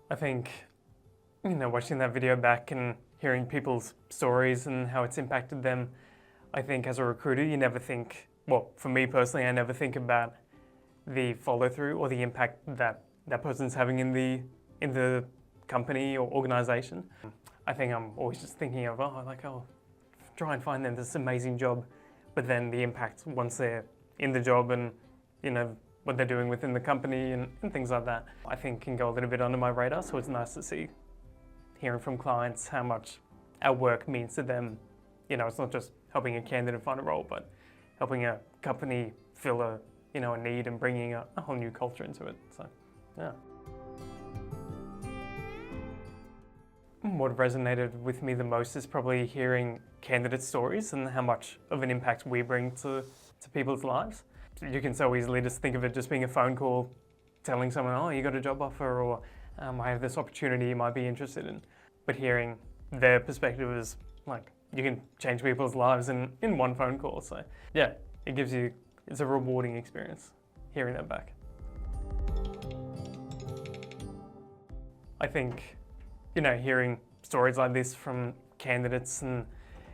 I think, watching that video back and hearing people's stories and how it's impacted them, I think as a recruiter, you never think, well, for me personally, I never think about the follow through or the impact that that person's having in the company or organization. I think I'm always just thinking of, I'll try and find them this amazing job, but then the impact once they're in the job and, what they're doing within the company and things like that, I think can go a little bit under my radar. So it's nice to see, hearing from clients how much our work means to them. It's not just helping a candidate find a role, but helping a company fill a need and bringing a whole new culture into it. So, yeah. What resonated with me the most is probably hearing candidate stories and how much of an impact we bring to people's lives. You can so easily just think of it just being a phone call, telling someone, oh, you got a job offer, or I have this opportunity you might be interested in. But hearing their perspective is like, you can change people's lives in one phone call. So yeah, it's a rewarding experience hearing that back. I think, hearing stories like this from candidates and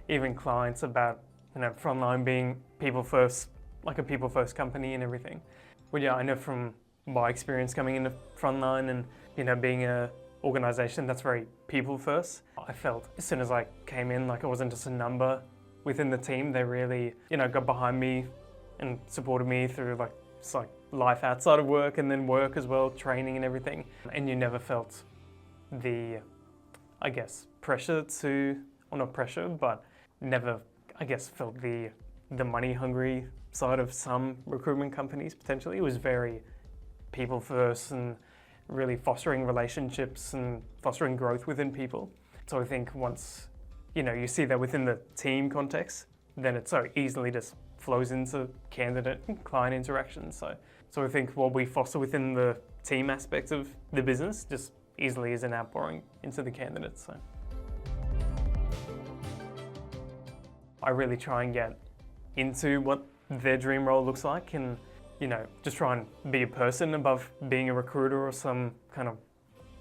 even clients about, Frontline being people first, like a people first company and everything. Well, yeah, I know from my experience coming into Frontline and, being a organization that's very people first, I felt as soon as I came in, like I wasn't just a number within the team. They really, got behind me and supported me through like life outside of work and then work as well, training and everything. And you never felt the, pressure to, or not pressure, but never, felt the money hungry side of some recruitment companies potentially. It was very people first and really fostering relationships and fostering growth within people. So I think once, you see that within the team context, then it so easily just flows into candidate and client interactions. So I think what we foster within the team aspect of the business just easily is an outpouring into the candidates. So I really try and get into what their dream role looks like and, just try and be a person above being a recruiter or some kind of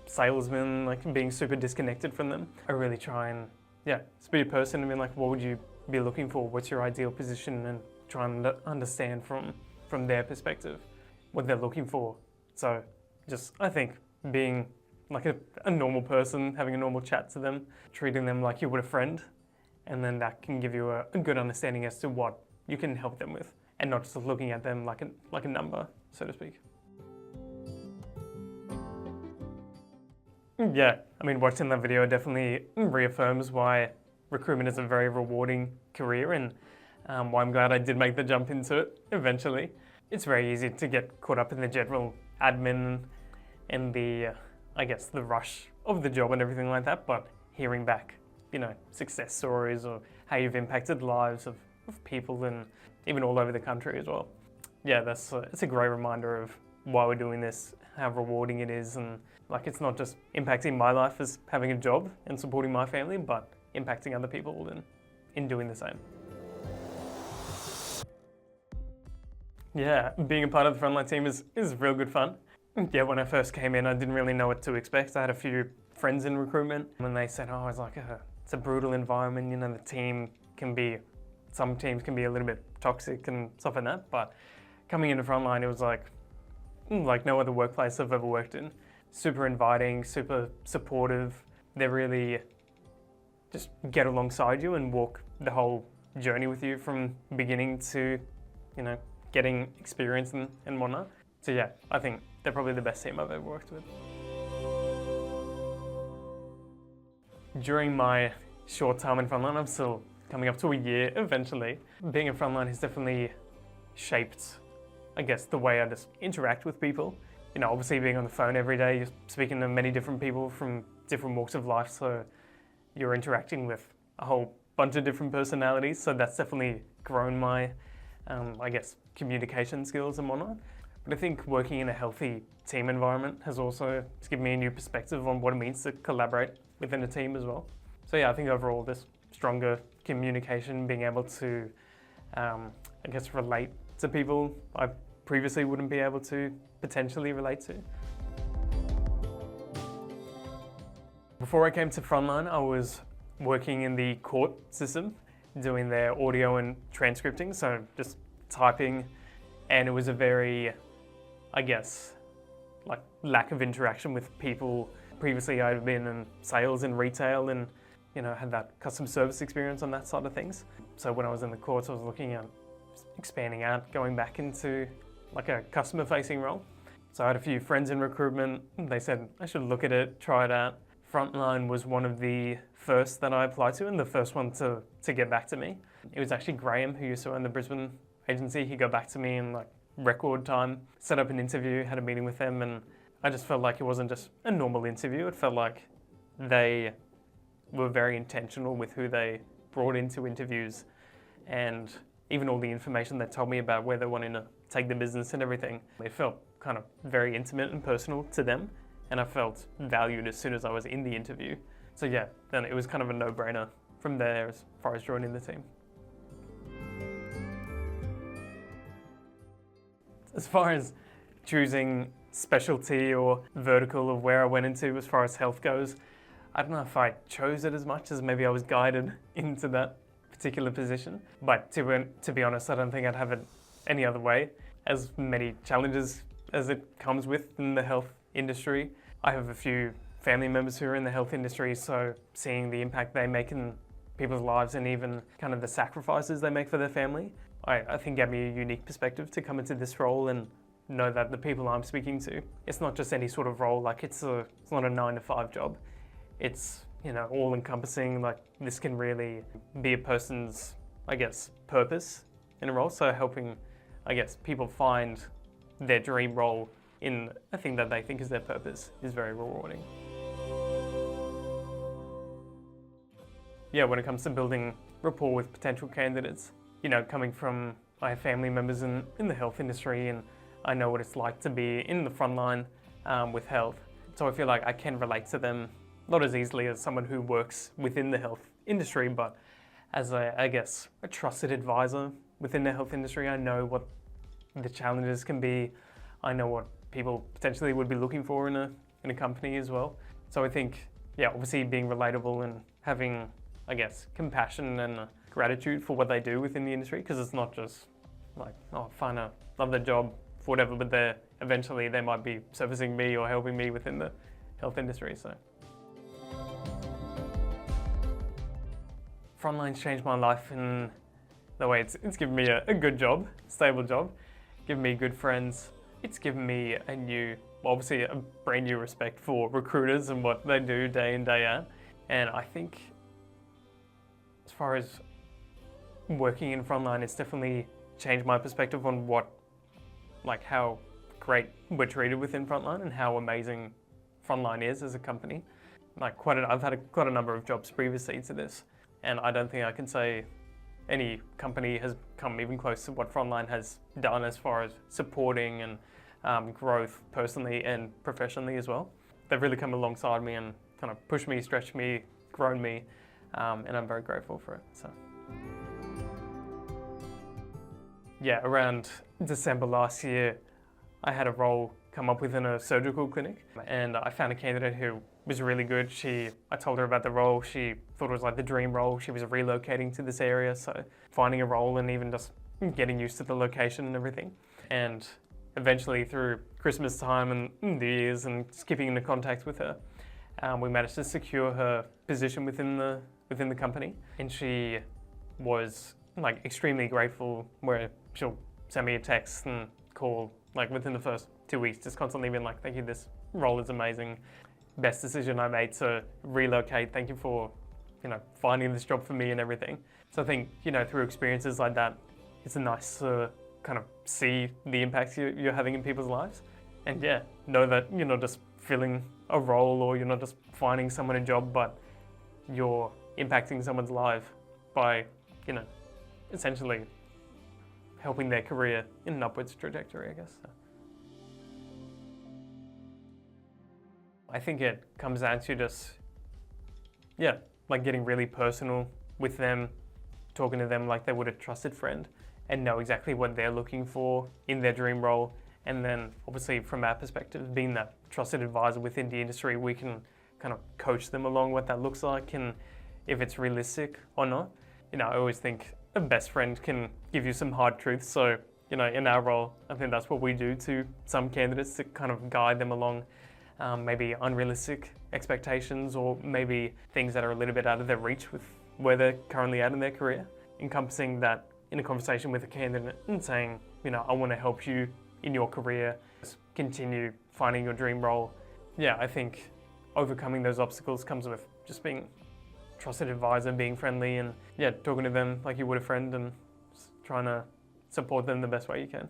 salesman, like being super disconnected from them. I really try and, just be a person and be like, what would you be looking for? What's your ideal position? And try and understand from their perspective what they're looking for. So just, I think, being like a normal person, having a normal chat to them, treating them like you would a friend, and then that can give you a good understanding as to what you can help them with, and not just looking at them like a number, so to speak. Yeah, watching that video definitely reaffirms why recruitment is a very rewarding career and why I'm glad I did make the jump into it eventually. It's very easy to get caught up in the general admin and the rush of the job and everything like that, but hearing back, success stories or how you've impacted lives of people and even all over the country as well. Yeah, it's a great reminder of why we're doing this, how rewarding it is, and it's not just impacting my life as having a job and supporting my family, but impacting other people in doing the same. Yeah, being a part of the Frontline team is real good fun. Yeah, when I first came in, I didn't really know what to expect. I had a few friends in recruitment and they said, it's a brutal environment, some teams can be a little bit toxic and stuff like that, but coming into Frontline, it was like no other workplace I've ever worked in. Super inviting, super supportive. They really just get alongside you and walk the whole journey with you from beginning to, getting experience and whatnot. So yeah, I think they're probably the best team I've ever worked with. During my short time in Frontline, I'm still coming up to a year eventually. Being in Frontline has definitely shaped, the way I just interact with people. Obviously being on the phone every day, you're speaking to many different people from different walks of life, so you're interacting with a whole bunch of different personalities, so that's definitely grown my, communication skills and whatnot. But I think working in a healthy team environment has also given me a new perspective on what it means to collaborate within a team as well. So yeah, I think overall this stronger communication, being able to, relate to people I previously wouldn't be able to potentially relate to. Before I came to Frontline, I was working in the court system, doing their audio and transcripting, so just typing, and it was a very, I guess, like lack of interaction with people. Previously I'd been in sales and retail and, had that customer service experience on that side of things. So when I was in the courts, I was looking at expanding out, going back into like a customer facing role. So I had a few friends in recruitment. They said I should look at it, try it out. Frontline was one of the first that I applied to and the first one to get back to me. It was actually Graham, who used to own the Brisbane agency. He got back to me in like record time, set up an interview, had a meeting with them, and I just felt like it wasn't just a normal interview. It felt like they were very intentional with who they brought into interviews, and even all the information they told me about where they wanted to take the business and everything. It felt kind of very intimate and personal to them, and I felt valued as soon as I was in the interview. So yeah, then it was kind of a no-brainer from there as far as joining the team. As far as choosing specialty or vertical of where I went into as far as health goes, I don't know if I chose it as much as maybe I was guided into that particular position. But to be honest, I don't think I'd have it any other way. As many challenges as it comes with in the health industry, I have a few family members who are in the health industry, so seeing the impact they make in people's lives and even kind of the sacrifices they make for their family, I think gave me a unique perspective to come into this role and know that the people I'm speaking to, it's not just any sort of role, like it's not a 9-to-5 job. It's, all encompassing, like this can really be a person's, I guess, purpose in a role. So helping, I guess, people find their dream role in a thing that they think is their purpose is very rewarding. Yeah, when it comes to building rapport with potential candidates, coming from my family members in the health industry, and I know what it's like to be in the front line with health. So I feel like I can relate to them, not as easily as someone who works within the health industry, but as a trusted advisor within the health industry. I know what the challenges can be. I know what people potentially would be looking for in a company as well. So I think, obviously being relatable and having, compassion and gratitude for what they do within the industry, because it's not just like, fine, I love their job, for whatever, but eventually they might be servicing me or helping me within the health industry. So Frontline's changed my life in the way it's given me a good job, stable job, given me good friends. It's given me obviously a brand new respect for recruiters and what they do day in, day out. And I think as far as working in Frontline, it's definitely changed my perspective on how great we're treated within Frontline and how amazing Frontline is as a company. I've had quite a number of jobs previously to this, and I don't think I can say any company has come even close to what Frontline has done as far as supporting and growth personally and professionally as well. They've really come alongside me and kind of pushed me, stretched me, grown me, and I'm very grateful for it. So. Yeah, around December last year, I had a role come up within a surgical clinic, and I found a candidate who was really good. I told her about the role. She thought it was like the dream role. She was relocating to this area, so finding a role and even just getting used to the location and everything. And eventually, through Christmas time and New Year's and just keeping into contact with her, we managed to secure her position within the company. And she was extremely grateful, where she'll send me a text and call within the first 2 weeks, just constantly being like, thank you, this role is amazing. Best decision I made to relocate. Thank you for, finding this job for me and everything. So I think, through experiences like that, it's nice to kind of see the impacts you're having in people's lives. And know that you're not just filling a role or you're not just finding someone a job, but you're impacting someone's life by, essentially helping their career in an upwards trajectory, I guess. So. I think it comes down to just, getting really personal with them, talking to them like they would a trusted friend, and know exactly what they're looking for in their dream role. And then obviously from our perspective, being that trusted advisor within the industry, we can kind of coach them along what that looks like and if it's realistic or not. I always think a best friend can give you some hard truths. So, in our role, I think that's what we do to some candidates to kind of guide them along maybe unrealistic expectations or maybe things that are a little bit out of their reach with where they're currently at in their career. Encompassing that in a conversation with a candidate and saying, I want to help you in your career, continue finding your dream role. Yeah, I think overcoming those obstacles comes with just being a trusted advisor, being friendly and talking to them like you would a friend and just trying to support them the best way you can.